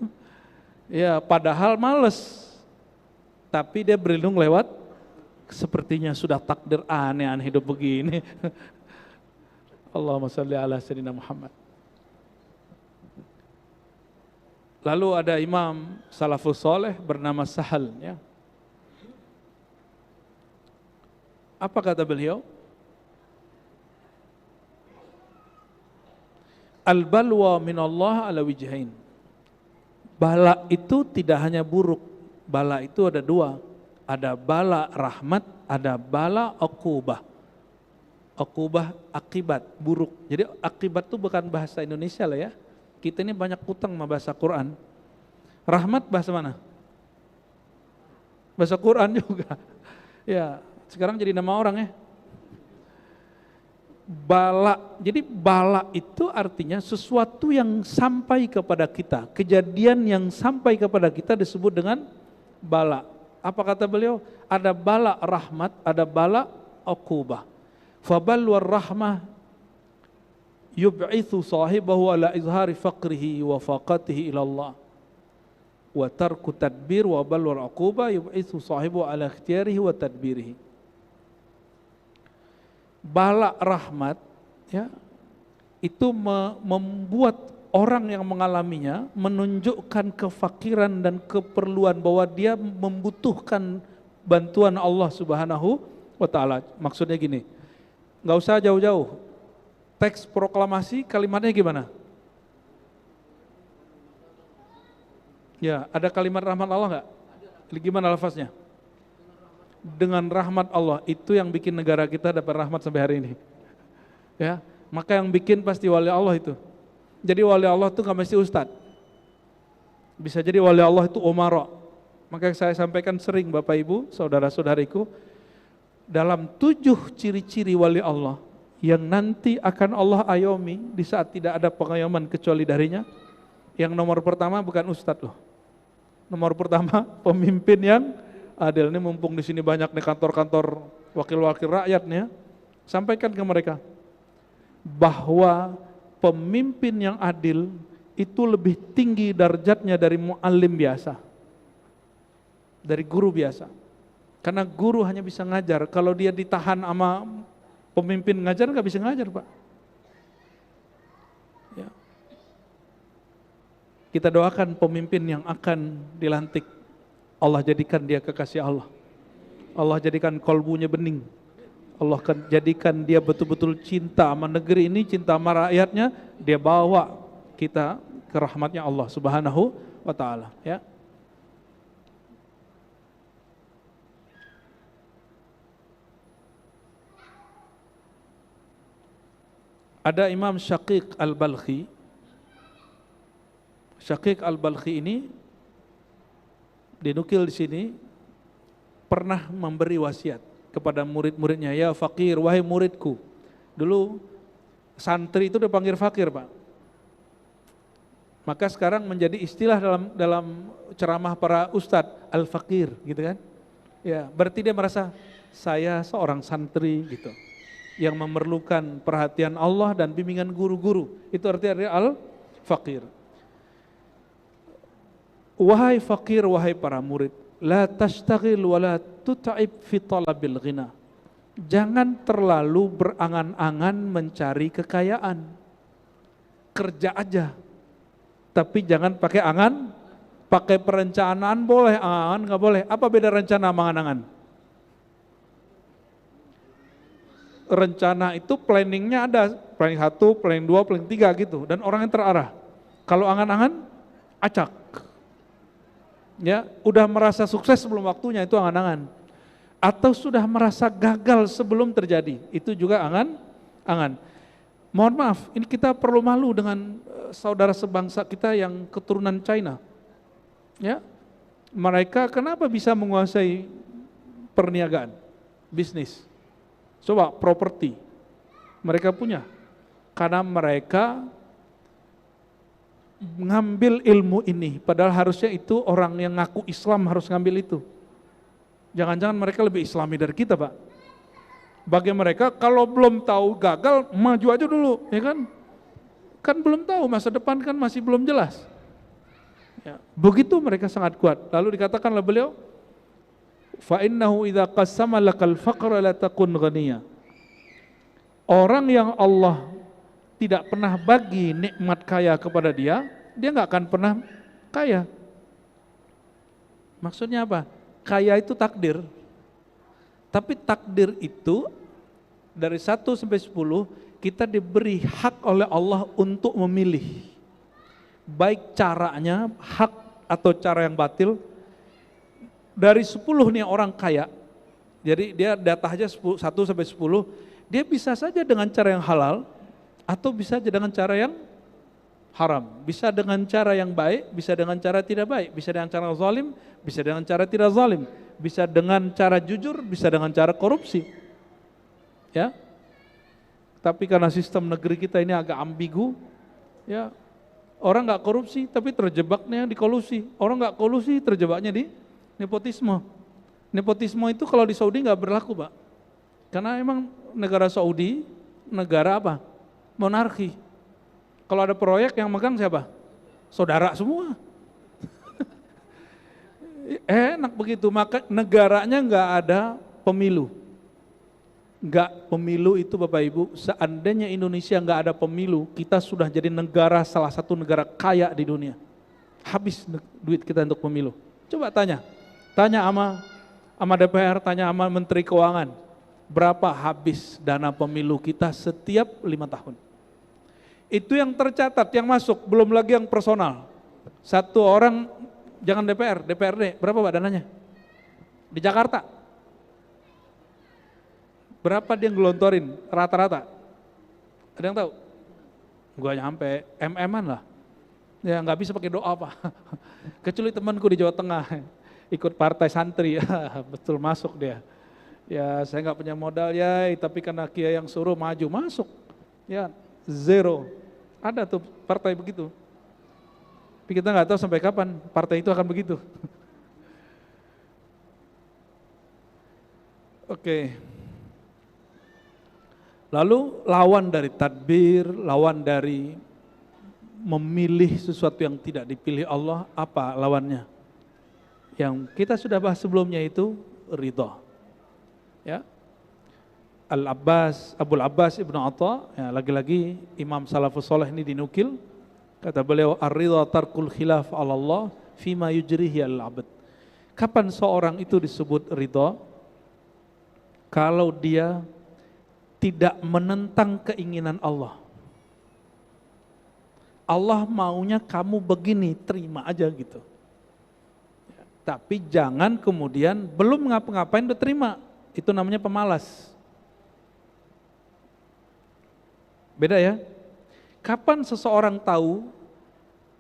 Ya, padahal malas. Tapi dia berlindung lewat sepertinya sudah takdir aneh-aneh hidup begini. Allahumma shalli ala sayyidina Muhammad. Lalu ada imam salafus soleh bernama Sahal, ya. Apa kata beliau? Al-balwa minallah ala wijhain. Bala itu tidak hanya buruk. Bala itu ada 2. Ada bala rahmat, ada bala uqubah. Uqubah akibat buruk. Jadi akibat itu bukan bahasa Indonesia lah ya. Kita ini banyak utang sama bahasa Quran. Rahmat bahasa mana? Bahasa Quran juga. Ya, sekarang jadi nama orang ya. Bala. Jadi bala itu artinya sesuatu yang sampai kepada kita. Kejadian yang sampai kepada kita disebut dengan bala. Apa kata beliau? Ada bala rahmat, ada bala uqubah. Fabalwar rahmah yub'ithu sahibahu ala izhari faqrihi wa faqatihi ila Allah. Wa tarku tadbir wa balwar uqubah yub'ithu sahibahu ala ikhtiyarihi wa tadbirihi. Bala rahmat ya, itu membuat orang yang mengalaminya menunjukkan kefakiran dan keperluan bahwa dia membutuhkan bantuan Allah Subhanahu wa Ta'ala. Maksudnya gini, nggak usah jauh-jauh. teks proklamasi kalimatnya gimana? Ya, ada kalimat rahmat Allah nggak? Gimana lafaznya? Dengan rahmat Allah, itu yang bikin negara kita dapat rahmat sampai hari ini. Ya, maka yang bikin pasti wali Allah itu. Jadi wali Allah itu nggak mesti ustadz. Bisa jadi wali Allah itu umara. Maka saya sampaikan sering Bapak Ibu, saudara-saudariku, dalam 7 ciri-ciri wali Allah yang nanti akan Allah ayomi di saat tidak ada pengayoman kecuali darinya. Yang nomor pertama bukan ustadz loh. Nomor pertama pemimpin yang adil. Ini mumpung di sini banyak nih kantor-kantor wakil-wakil rakyatnya, sampaikan ke mereka bahwa pemimpin yang adil itu lebih tinggi darjatnya dari muallim biasa, dari guru biasa. Karena guru hanya bisa ngajar, kalau dia ditahan sama pemimpin ngajar nggak bisa ngajar, Pak. Ya. Kita doakan pemimpin yang akan dilantik, Allah jadikan dia kekasih Allah. Allah jadikan kolbunya bening. Allah akan jadikan dia betul-betul cinta sama negeri ini, cinta sama rakyatnya, dia bawa kita ke rahmatnya Allah Subhanahu wa ta'ala. Ya. Ada Imam Syaqiq Al-Balkhi. Syaqiq Al-Balkhi ini dinukil di sini pernah memberi wasiat kepada murid-muridnya, ya fakir, wahai muridku. Dulu santri itu dipanggil fakir, Pak. Maka sekarang menjadi istilah dalam ceramah para ustadz, al-fakir, gitu kan? Ya, berarti dia merasa saya seorang santri gitu, yang memerlukan perhatian Allah dan bimbingan guru-guru. Itu artinya al-fakir. Wahai fakir, wahai para murid, la tashtagil wa la tut'ib fi talabil ghina. Jangan terlalu berangan-angan mencari kekayaan. Kerja aja. Tapi jangan pakai angan, pakai perencanaan boleh, angan nggak boleh. Apa beda rencana sama angan-angan? Rencana itu planningnya ada, planning 1, planning 2, planning 3 gitu, dan orang yang terarah. Kalau angan-angan, acak. Ya, udah merasa sukses sebelum waktunya, itu angan-angan. Atau sudah merasa gagal sebelum terjadi, itu juga angan-angan. Mohon maaf, ini kita perlu malu dengan saudara sebangsa kita yang keturunan China. Ya, mereka kenapa bisa menguasai perniagaan, bisnis? Coba properti, mereka punya. Karena mereka ngambil ilmu ini, padahal harusnya itu orang yang ngaku Islam harus ngambil itu. Jangan-jangan mereka lebih Islami dari kita, Pak. Bagi mereka kalau belum tahu gagal, maju aja dulu, ya kan? Kan belum tahu, masa depan kan masih belum jelas. Ya, begitu mereka sangat kuat. Lalu dikatakan oleh beliau, fa innahu idza qassama lakal faqra la takun ghaniya. Orang yang Allah tidak pernah bagi nikmat kaya kepada dia nggak akan pernah kaya. Maksudnya apa? Kaya itu takdir. Tapi takdir itu dari 1 sampai 10 kita diberi hak oleh Allah untuk memilih. Baik caranya, hak atau cara yang batil. Dari 10 nih orang kaya, jadi dia data aja 1 sampai 10, dia bisa saja dengan cara yang halal, atau bisa saja dengan cara yang haram, bisa dengan cara yang baik, bisa dengan cara tidak baik, bisa dengan cara zalim, bisa dengan cara tidak zalim, bisa dengan cara jujur, bisa dengan cara korupsi. Ya. Tapi karena sistem negeri kita ini agak ambigu, ya, orang nggak korupsi tapi terjebaknya di kolusi, orang nggak kolusi terjebaknya di nepotisme. Nepotisme itu kalau di Saudi nggak berlaku, Pak. Karena emang negara Saudi negara apa? Monarki. Kalau ada proyek yang megang siapa? Saudara semua. Enak begitu, maka negaranya nggak ada pemilu. Nggak pemilu itu Bapak Ibu, seandainya Indonesia nggak ada pemilu, kita sudah jadi negara, salah satu negara kaya di dunia. Habis duit kita untuk pemilu. Coba tanya sama DPR, tanya sama Menteri Keuangan, berapa habis dana pemilu kita setiap 5 tahun? Itu yang tercatat, yang masuk, belum lagi yang personal. Satu orang, jangan DPR, DPRD, berapa Pak dananya? Di Jakarta. Berapa dia ngelontorin rata-rata? Ada yang tahu? Gua nyampe, MM-an lah. Ya nggak bisa pakai doa Pak. Kecuali temanku di Jawa Tengah, ikut partai santri, betul masuk dia. Ya saya nggak punya modal ya, tapi karena Kiai yang suruh maju masuk. Ya zero. Ada tuh partai begitu. Tapi kita nggak tahu sampai kapan partai itu akan begitu. Oke. Lalu lawan dari tadbir, lawan dari memilih sesuatu yang tidak dipilih Allah, apa lawannya? Yang kita sudah bahas sebelumnya itu ridha. Ya. Abul Abbas Ibnu Atha, ya, lagi-lagi Imam Salafus Saleh ini dinukil, kata beliau ar-ridha tarkul khilaf 'ala Allah fima yujrihi al-'abd. Kapan seorang itu disebut ridha? Kalau dia tidak menentang keinginan Allah. Allah maunya kamu begini, terima aja gitu. Tapi jangan kemudian belum ngapa-ngapain udah terima. Itu namanya pemalas. Beda ya. Kapan seseorang tahu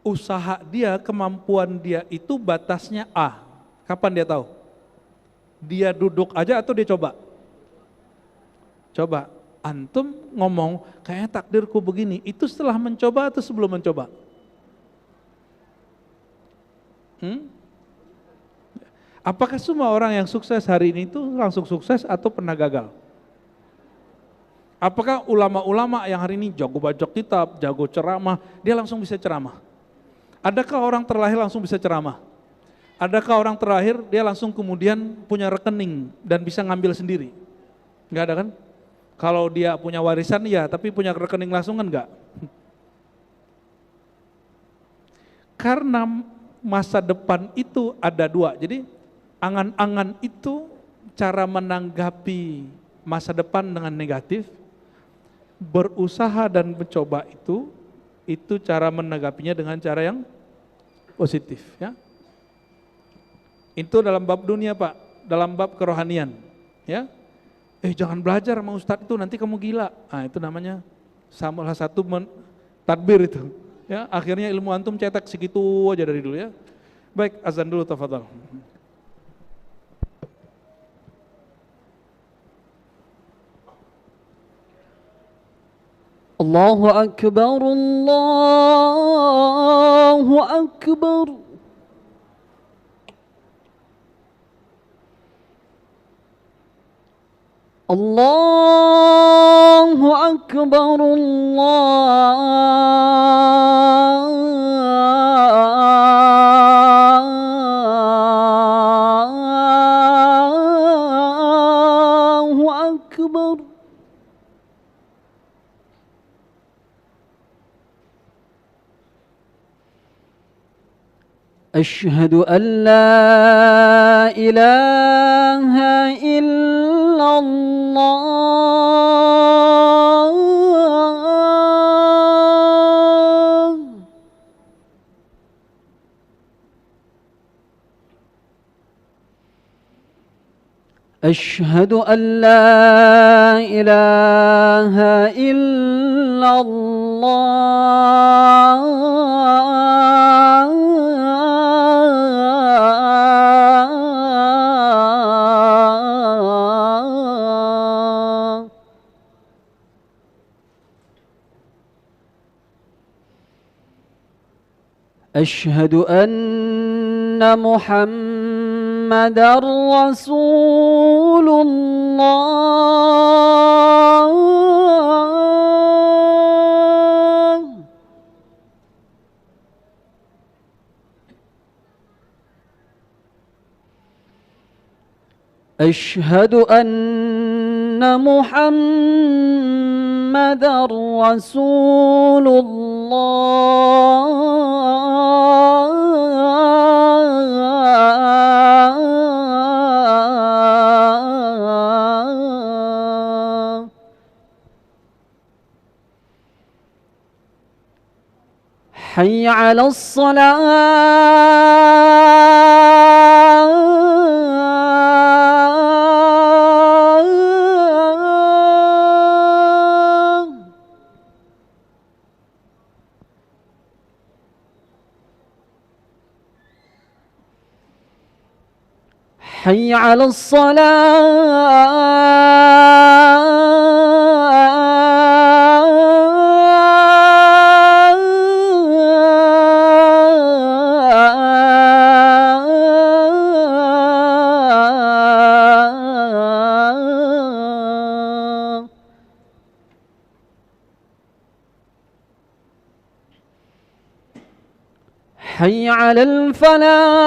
usaha dia, kemampuan dia itu batasnya A? Kapan dia tahu? Dia duduk aja atau dia coba? Coba. Antum ngomong, kayaknya takdirku begini. Itu setelah mencoba atau sebelum mencoba? Apakah semua orang yang sukses hari ini itu langsung sukses atau pernah gagal? Apakah ulama-ulama yang hari ini jago baca kitab, jago ceramah, dia langsung bisa ceramah? Adakah orang terlahir langsung bisa ceramah? Adakah orang terlahir dia langsung kemudian punya rekening dan bisa ngambil sendiri? Enggak ada kan? Kalau dia punya warisan ya, tapi punya rekening langsung kan enggak? Karena masa depan itu ada dua, jadi angan-angan itu cara menanggapi masa depan dengan negatif, berusaha dan mencoba itu cara menanggapinya dengan cara yang positif ya. Itu dalam bab dunia Pak, dalam bab kerohanian ya. Jangan belajar sama ustadz itu nanti kamu gila. Nah itu namanya salah satu tadbir itu ya. Akhirnya ilmu antum cetak segitu aja dari dulu ya. Baik, azan dulu tafadhal. Allahu Akbar, Allahu Akbar. Allahu Akbar, Allahu Akbar. أشهد أن لا إله إلا الله. أشهد أن لا إله إلا الله. أشهد أن محمدًا رسول الله. أشهد أن محمدًا رسول الله. حي على الصلاة حي على الصلاة حي على الفلاح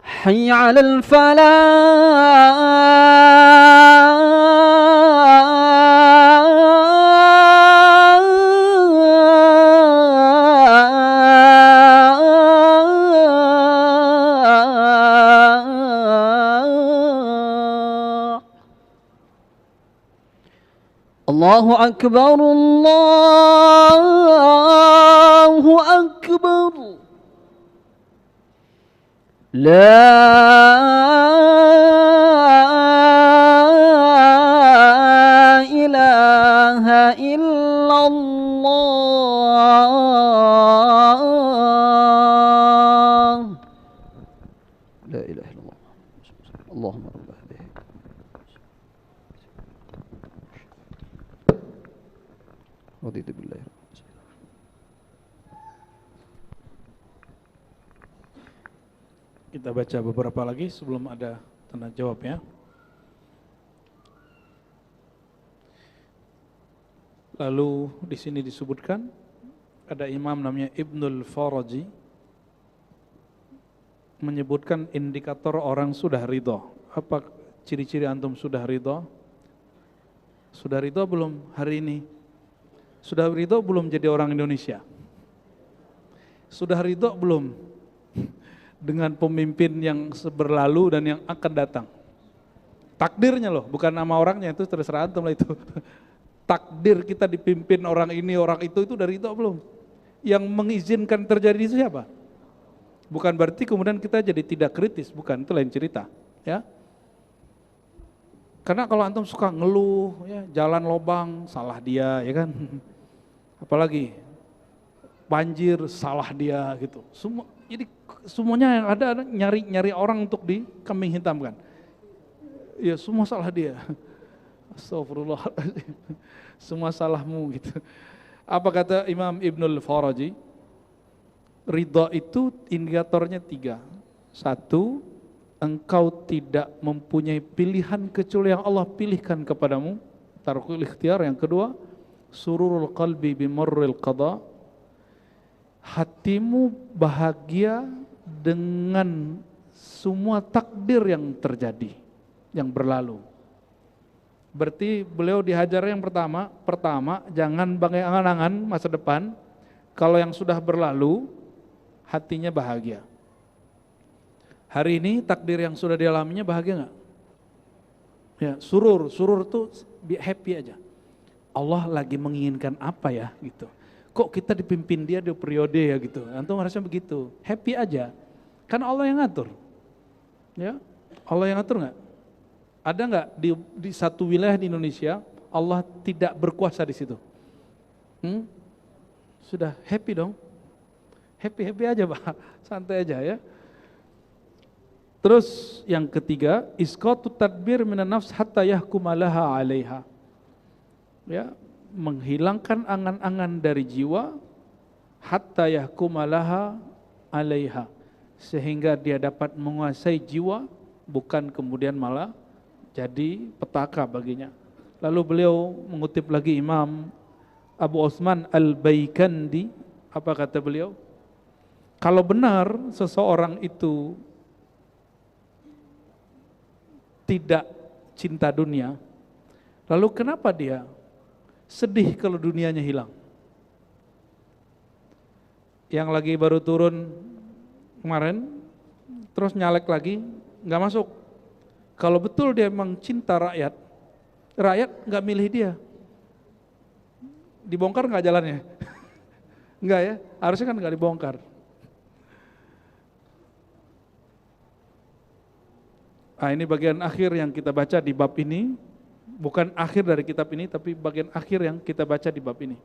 حي على الفلاح الله أكبر الله أكبر لا إله إلا الله لا إله إلا الله اللهم رب هذه رضيت بالله Kita baca beberapa lagi sebelum ada tanda jawab ya. Lalu di sini disebutkan ada imam namanya Ibnul Faraji menyebutkan indikator orang sudah ridha. Apa ciri-ciri antum sudah ridha? Sudah ridha belum hari ini? Sudah ridha belum jadi orang Indonesia? Sudah ridha belum dengan pemimpin yang berlalu dan yang akan datang? Takdirnya loh, bukan nama orangnya, itu terserah antum lah itu. Takdir kita dipimpin orang ini, orang itu dari itu belum? Yang mengizinkan terjadi itu siapa? Bukan berarti kemudian kita jadi tidak kritis, bukan, itu lain cerita, ya. Karena kalau antum suka ngeluh, ya, jalan lobang, salah dia, ya kan. Apalagi banjir, salah dia, gitu. Jadi semuanya yang ada nyari orang untuk dikambing hitamkan. Ya semua salah dia. Astagfirullahaladzim. Semua salahmu gitu. Apa kata Imam Ibnul Faraji? Ridha itu indikatornya 3. 1, engkau tidak mempunyai pilihan kecuali yang Allah pilihkan kepadamu, tarkul ikhtiar. Yang kedua, sururul qalbi bimurril qada, hatimu bahagia dengan semua takdir yang terjadi, yang berlalu. Berarti beliau dihajar yang pertama jangan angan-angan masa depan. Kalau yang sudah berlalu, hatinya bahagia. Hari ini takdir yang sudah dialaminya bahagia nggak? Ya, surur tuh happy aja. Allah lagi menginginkan apa ya gitu. Kok kita dipimpin dia di periode ya gitu. Antum harusnya begitu, happy aja. Kan Allah yang ngatur. Ya, Allah yang ngatur nggak? Ada nggak di satu wilayah di Indonesia Allah tidak berkuasa di situ? Sudah happy dong, happy aja Pak, santai aja ya. Terus yang ketiga, isqatu tadbir minan nafs hatta yahkumalaha 'alaiha. Ya, menghilangkan angan-angan dari jiwa hatta yahkumalaha 'alaiha, sehingga dia dapat menguasai jiwa, bukan kemudian malah jadi petaka baginya. Lalu beliau mengutip lagi Imam Abu Utsman Al-Baikandi, apa kata beliau? Kalau benar seseorang itu tidak cinta dunia, lalu kenapa dia sedih kalau dunianya hilang? yang lagi baru turun kemarin, terus nyalek lagi, nggak masuk. Kalau betul dia memang cinta rakyat, rakyat nggak milih dia. Dibongkar nggak jalannya? Enggak ya, harusnya kan nggak dibongkar. Nah, ini bagian akhir yang kita baca di bab ini, bukan akhir dari kitab ini, tapi bagian akhir yang kita baca di bab ini.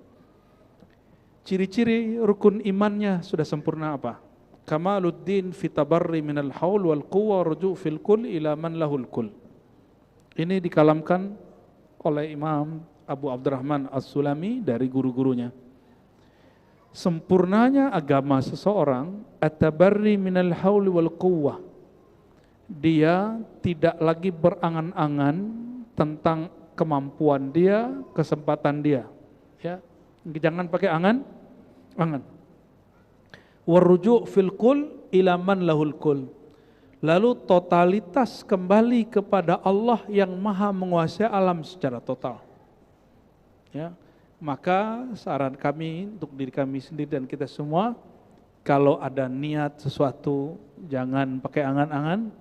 Ciri-ciri rukun imannya sudah sempurna apa? Kamaluddin fi tabarri minal haul wal quwwa ruju' fil kul ila man lahul kul. Ini dikalamkan oleh Imam Abu Abdurrahman As-Sulami dari guru-gurunya. Sempurnanya agama seseorang at-tabarri minal haul wal quwwah. Dia tidak lagi berangan-angan tentang kemampuan dia, kesempatan dia. Ya, jangan pakai angan. Waruju' fil kul ila man lahul kul. Lalu totalitas kembali kepada Allah yang maha menguasai alam secara total. Ya, maka saran kami untuk diri kami sendiri dan kita semua, kalau ada niat sesuatu jangan pakai angan-angan,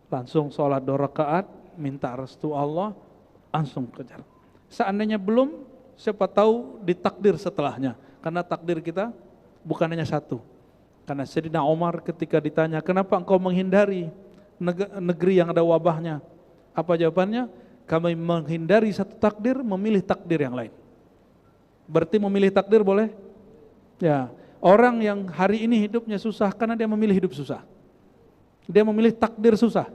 langsung sholat 2 rakaat, minta restu Allah, langsung kejar. Seandainya belum, siapa tahu ditakdir setelahnya. Karena takdir kita bukan hanya satu. Karena Sayyidina Umar ketika ditanya, kenapa engkau menghindari negeri yang ada wabahnya? Apa jawabannya? Kami menghindari satu takdir, memilih takdir yang lain. Berarti memilih takdir boleh? Ya, orang yang hari ini hidupnya susah karena dia memilih hidup susah. Dia memilih takdir susah.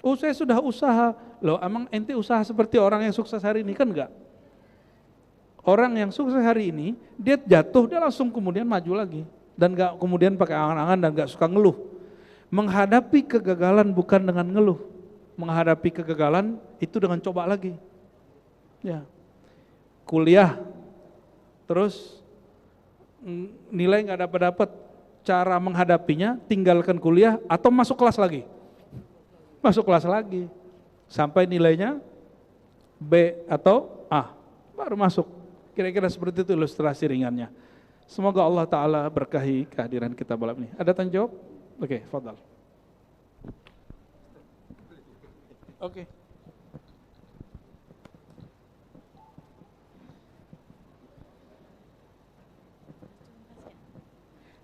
Oh, saya sudah usaha. Loh, emang ente usaha seperti orang yang sukses hari ini? Kan enggak. Orang yang sukses hari ini, dia jatuh, dia langsung kemudian maju lagi. Dan enggak kemudian pakai angan-angan dan enggak suka ngeluh. Menghadapi kegagalan bukan dengan ngeluh. Menghadapi kegagalan itu dengan coba lagi. Ya. Kuliah, terus nilai enggak dapat, cara menghadapinya tinggalkan kuliah atau masuk kelas lagi. Masuk kelas lagi. Sampai nilainya B atau A, baru masuk. Kira-kira seperti itu ilustrasi ringannya. Semoga Allah Ta'ala berkahi kehadiran kita malam ini. Ada tanya jawab? Oke, fadal. Oke.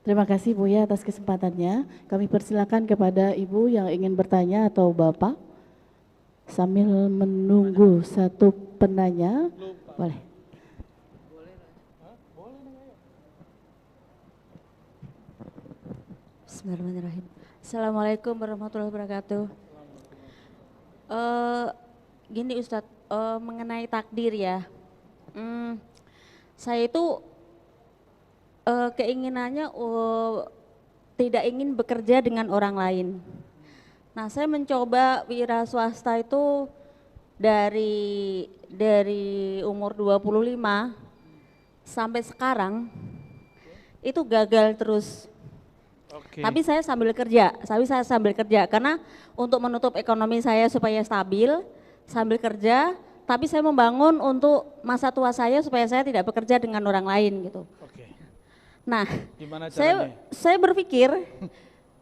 Terima kasih Buya atas kesempatannya. Kami persilakan kepada Ibu yang ingin bertanya atau Bapak. Sambil menunggu satu penanya, boleh. Bismillahirrahmanirrahim. Assalamualaikum warahmatullahi wabarakatuh. Gini Ustadz, mengenai takdir ya. Saya itu keinginannya tidak ingin bekerja dengan orang lain. Nah, saya mencoba wira swasta itu dari umur 25 sampai sekarang itu gagal terus. Oke. Tapi saya sambil kerja karena untuk menutup ekonomi saya supaya stabil sambil kerja, tapi saya membangun untuk masa tua saya supaya saya tidak bekerja dengan orang lain gitu. Oke. Nah, Gimana caranya? saya berpikir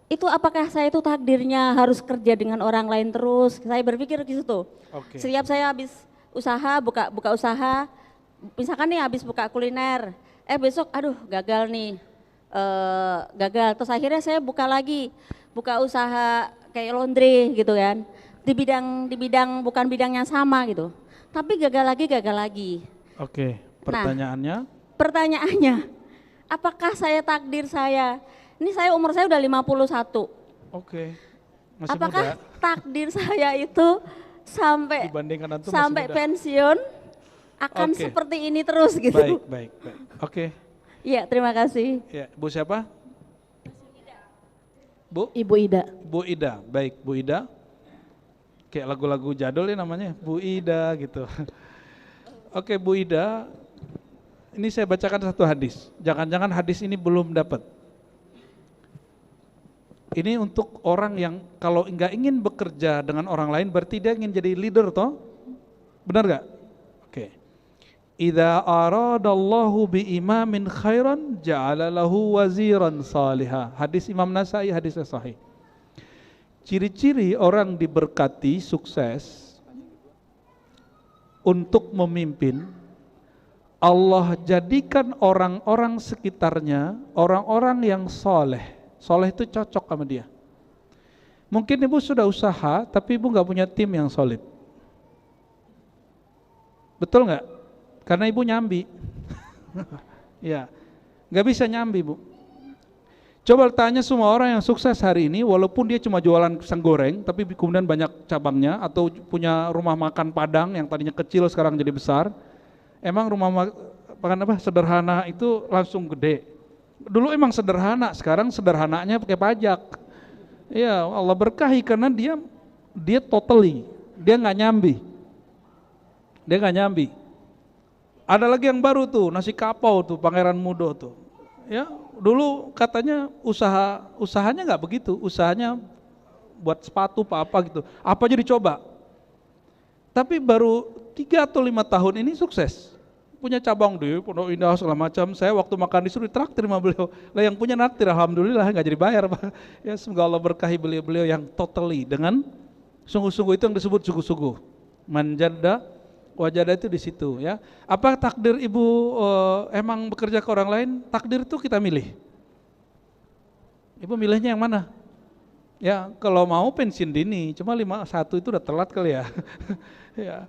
itu apakah saya itu takdirnya harus kerja dengan orang lain terus? Saya berpikir di situ. Oke. Setiap saya habis usaha, buka usaha, misalkan nih habis buka kuliner, besok aduh gagal nih, gagal. Terus akhirnya saya buka usaha kayak laundry gitu kan, di bidang bukan bidang yang sama gitu. Tapi gagal lagi. Oke, pertanyaannya? Pertanyaannya, apakah saya takdir saya? Ini umur saya udah 51. Oke. Masih Apakah muda. takdir saya itu sampai Dibandingkan antum masih sampai muda. pensiun akan Oke. seperti ini terus gitu? Baik. Oke. Iya, terima kasih. Ya, Bu siapa? Bu? Ibu Ida. Bu Ida. Baik, Bu Ida. Kayak lagu-lagu jadul ya namanya, Bu Ida gitu. Oke, Bu Ida. Ini saya bacakan satu hadis. Jangan-jangan hadis ini belum dapat. Ini untuk orang yang kalau nggak ingin bekerja dengan orang lain berarti dia ingin jadi leader toh? Benar nggak? Oke. idza aradallahu bi imamin khairan ja'ala lahu waziran salihah. Hadis Imam Nasai, hadis sahih. Ciri-ciri orang diberkati sukses untuk memimpin, Allah jadikan orang-orang sekitarnya orang-orang yang soleh. Soleh itu cocok sama dia. Mungkin ibu sudah usaha, tapi ibu nggak punya tim yang solid. Betul nggak? Karena ibu nyambi. Ya, nggak bisa nyambi bu. Coba tanya semua orang yang sukses hari ini, walaupun dia cuma jualan pisang goreng, tapi kemudian banyak cabangnya, atau punya rumah makan Padang yang tadinya kecil sekarang jadi besar. Emang rumah makan apa sederhana itu langsung gede. Dulu emang sederhana, sekarang sederhananya pakai pajak. Ya Allah berkahi karena dia totally, dia nggak nyambi. Dia nggak nyambi. Ada lagi yang baru tuh, nasi kapau tuh, Pangeran Mudo tuh. Ya, dulu katanya usahanya nggak begitu, usahanya buat sepatu apa gitu. Apa aja dicoba. Tapi baru 3 atau 5 tahun ini sukses. Punya cabang di Pondok Indah segala macam. Saya waktu makan disuruh traktir sama beliau. Lah yang punya naktir alhamdulillah nggak jadi bayar, Pak. Ya semoga Allah berkahi beliau-beliau yang totally dengan sungguh-sungguh, itu yang disebut sungguh-sungguh. Manjada wajada itu di situ ya. Apa takdir ibu emang bekerja ke orang lain? Takdir itu kita milih. Ibu milihnya yang mana? Ya kalau mau pensiun dini, cuma 51 itu udah telat kali ya. Ya,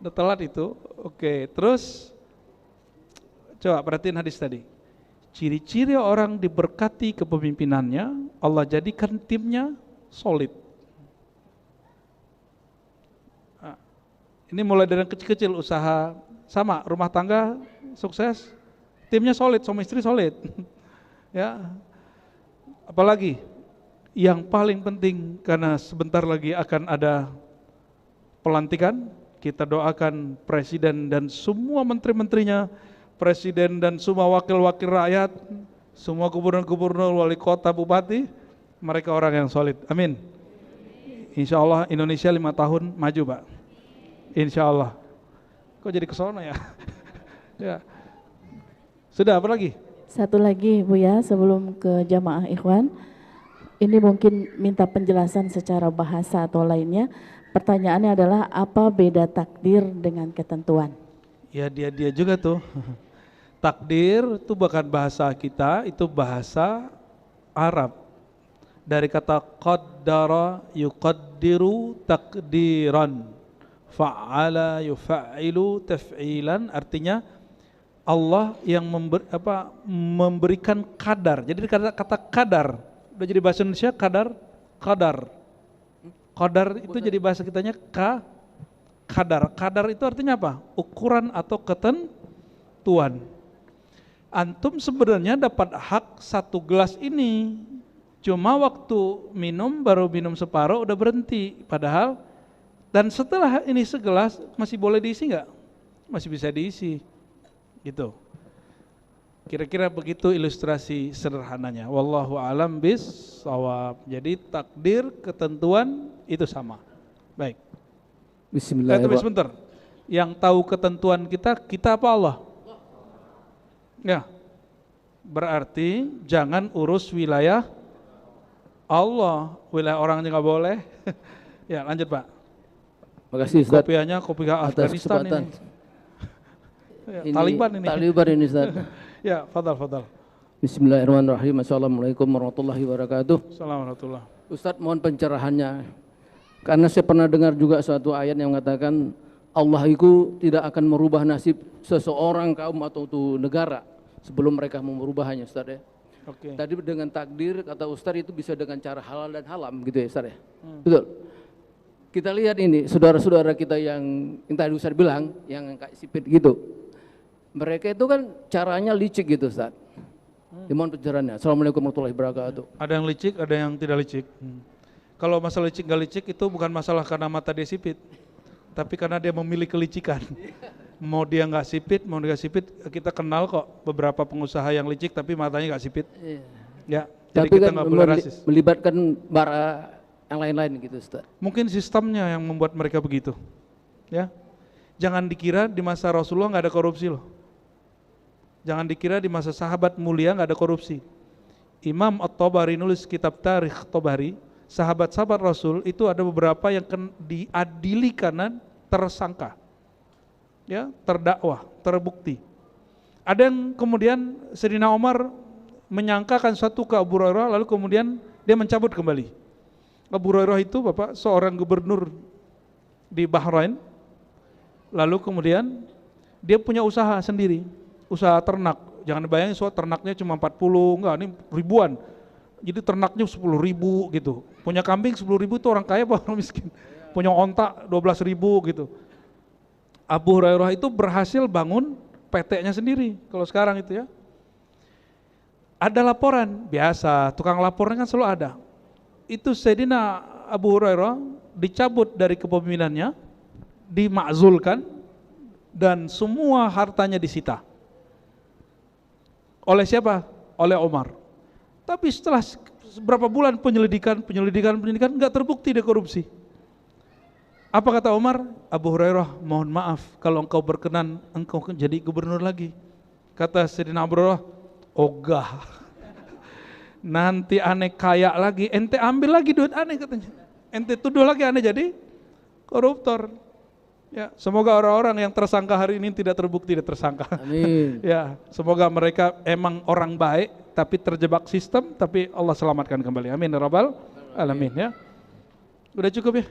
udah telat itu. Oke, terus coba perhatiin hadis tadi. Ciri-ciri orang diberkati kepemimpinannya, Allah jadikan timnya solid. Ini mulai dari yang kecil-kecil usaha, sama rumah tangga sukses, timnya solid, suami istri solid. Ya, apalagi yang paling penting karena sebentar lagi akan ada pelantikan, kita doakan presiden dan semua menteri-menterinya, presiden dan semua wakil-wakil rakyat, semua gubernur-gubernur, wali kota, bupati, mereka orang yang solid. Amin. Insya Allah Indonesia 5 tahun maju, Pak. Insya Allah. Kok jadi kesono ya? Ya. Sudah, apa lagi? Satu lagi Bu ya, sebelum ke jamaah ikhwan. Ini mungkin minta penjelasan secara bahasa atau lainnya. Pertanyaannya adalah apa beda takdir dengan ketentuan? Ya dia juga tuh. Takdir itu bukan bahasa kita, itu bahasa Arab. Dari kata qaddara yuqaddiru takdiran. Fa'ala yufa'ilu taf'ilan, artinya Allah yang memberikan kadar. Jadi kata kadar udah jadi bahasa Indonesia kadar. Kadar itu jadi bahasa kitanya kadar. Kadar itu artinya apa? Ukuran atau ketentuan. Antum sebenarnya dapat hak 1 gelas ini, cuma waktu minum baru minum separuh udah berhenti. Padahal dan setelah ini segelas masih boleh diisi nggak? Masih bisa diisi, gitu. Kira-kira begitu ilustrasi sederhananya. Wallahu a'lam bis-shawab. Jadi takdir, ketentuan itu sama. Baik. Bismillahirrahmanirrahim. Sebentar. Yang tahu ketentuan kita apa Allah? Ya. Berarti jangan urus wilayah Allah, wilayah orangnya nggak boleh. Ya, lanjut Pak. Makasih Ustaz. Kopiahnya kopi atas Afghanistan kesempatan. Ya, Taliban ini. Taliban ini Ustaz. Ya, fadal. Bismillahirrahmanirrahim. Assalamualaikum warahmatullahi wabarakatuh. Assalamualaikum. Ustaz mohon pencerahannya. Karena saya pernah dengar juga suatu ayat yang mengatakan Allah itu tidak akan merubah nasib seseorang, kaum atau negara sebelum mereka merubahnya Ustaz ya. Oke. Tadi dengan takdir kata Ustaz itu bisa dengan cara halal dan haram gitu ya Ustaz ya. Betul. Kita lihat ini saudara-saudara kita yang tadi Ustaz bilang yang kayak sipit gitu. Mereka itu kan caranya licik gitu Ustaz. Dimohon pencerahannya. Assalamualaikum warahmatullahi wabarakatuh. Ada yang licik, ada yang tidak licik. Kalau masalah licik gak licik itu bukan masalah karena mata dia sipit, tapi karena dia memilih kelicikan. Mau dia nggak sipit, mau dia sipit, kita kenal kok beberapa pengusaha yang licik tapi matanya nggak sipit. Ya, jadi tapi kita kan nggak boleh rasis. melibatkan bara yang lain-lain gitu Ustaz. Mungkin sistemnya yang membuat mereka begitu. Ya, Jangan dikira di masa Rasulullah nggak ada korupsi loh. Jangan dikira di masa sahabat mulia nggak ada korupsi. Imam At-Tabari nulis kitab Tarikh Tabari, sahabat-sahabat Rasul itu ada beberapa yang diadili karena tersangka, ya, terdakwa, terbukti. Ada yang kemudian Sayyidina Umar menyangkakan satu ke Abu Hurairah, lalu kemudian dia mencabut kembali. Abu Hurairah itu Bapak seorang gubernur di Bahrain, lalu kemudian dia punya usaha sendiri, usaha ternak. Jangan dibayangin ternaknya cuma 40, enggak, ini ribuan. Jadi ternaknya 10.000 gitu. Punya kambing 10.000 itu orang kaya apa orang miskin? Punya onta 12.000 gitu. Abu Hurairah itu berhasil bangun PT-nya sendiri kalau sekarang itu ya. Ada laporan, biasa tukang laporan kan selalu ada. Itu Sayyidina Abu Hurairah dicabut dari kepemimpinannya, dimakzulkan, dan semua hartanya disita. Oleh siapa? Oleh Umar. Tapi setelah beberapa bulan penyelidikan nggak terbukti dia korupsi. Apa kata Umar? Abu Hurairah, mohon maaf kalau engkau berkenan engkau jadi gubernur lagi. Kata Sayyidina Abu Hurairah, ogah. Nanti aneh kaya lagi, ente ambil lagi duit aneh katanya. Ente tuduh lagi aneh jadi koruptor. Ya, semoga orang-orang yang tersangka hari ini tidak terbukti dia tersangka. Amin. Ya, semoga mereka emang orang baik tapi terjebak sistem, tapi Allah selamatkan kembali. Amin ya rabbal alamin ya. Udah cukup ya?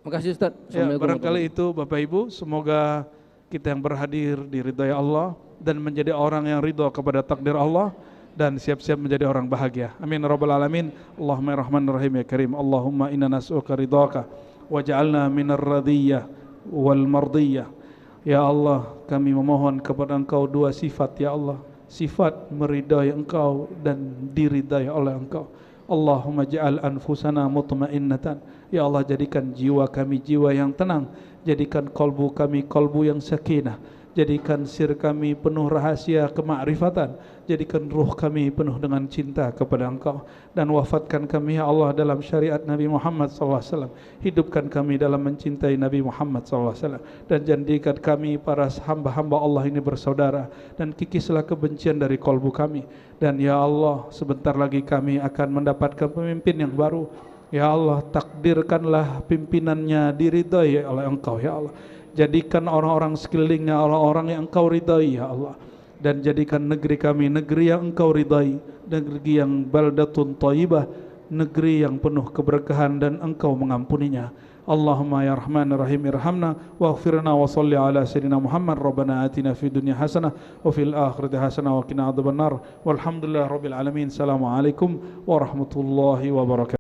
Makasih Ustaz. Ya, barangkali itu Bapak Ibu, semoga kita yang berhadir diridhai Allah dan menjadi orang yang ridho kepada takdir Allah dan siap-siap menjadi orang bahagia. Amin ya rabbal alamin. Allahumma rahmanir rahim ya karim. Allahumma inna nas'uka ridhaka waj'alna minar radiyah wal mardiyah. Ya Allah, kami memohon kepada Engkau dua sifat ya Allah, sifat meridai Engkau dan diridai oleh Engkau. Allahumma ja'al anfusana mutmainnatan. Ya Allah, jadikan jiwa kami jiwa yang tenang, jadikan kalbu kami kalbu yang sakinah, jadikan sir kami penuh rahasia kemakrifatan, jadikan ruh kami penuh dengan cinta kepada Engkau, dan wafatkan kami ya Allah dalam syariat Nabi Muhammad SAW. Hidupkan kami dalam mencintai Nabi Muhammad SAW, dan jadikan kami para hamba-hamba Allah ini bersaudara, dan kikislah kebencian dari kalbu kami. Dan ya Allah, sebentar lagi kami akan mendapatkan pemimpin yang baru. Ya Allah, takdirkanlah pimpinannya diridai oleh Engkau ya Allah. Jadikan orang-orang sekelilingnya orang-orang yang Engkau ridai ya Allah, dan jadikan negeri kami negeri yang Engkau ridai, negeri yang baldatun thayyibah, negeri yang penuh keberkahan dan Engkau mengampuninya. Allahumma ya rahman rahim irhamna waghfirna wa salli ala sayyidina Muhammad. Rabbana atina fid dunya hasanah wa fil akhirati hasanah wa qina adzabannar. Walhamdulillah rabbil alamin. Assalamualaikum warahmatullahi wabarakatuh.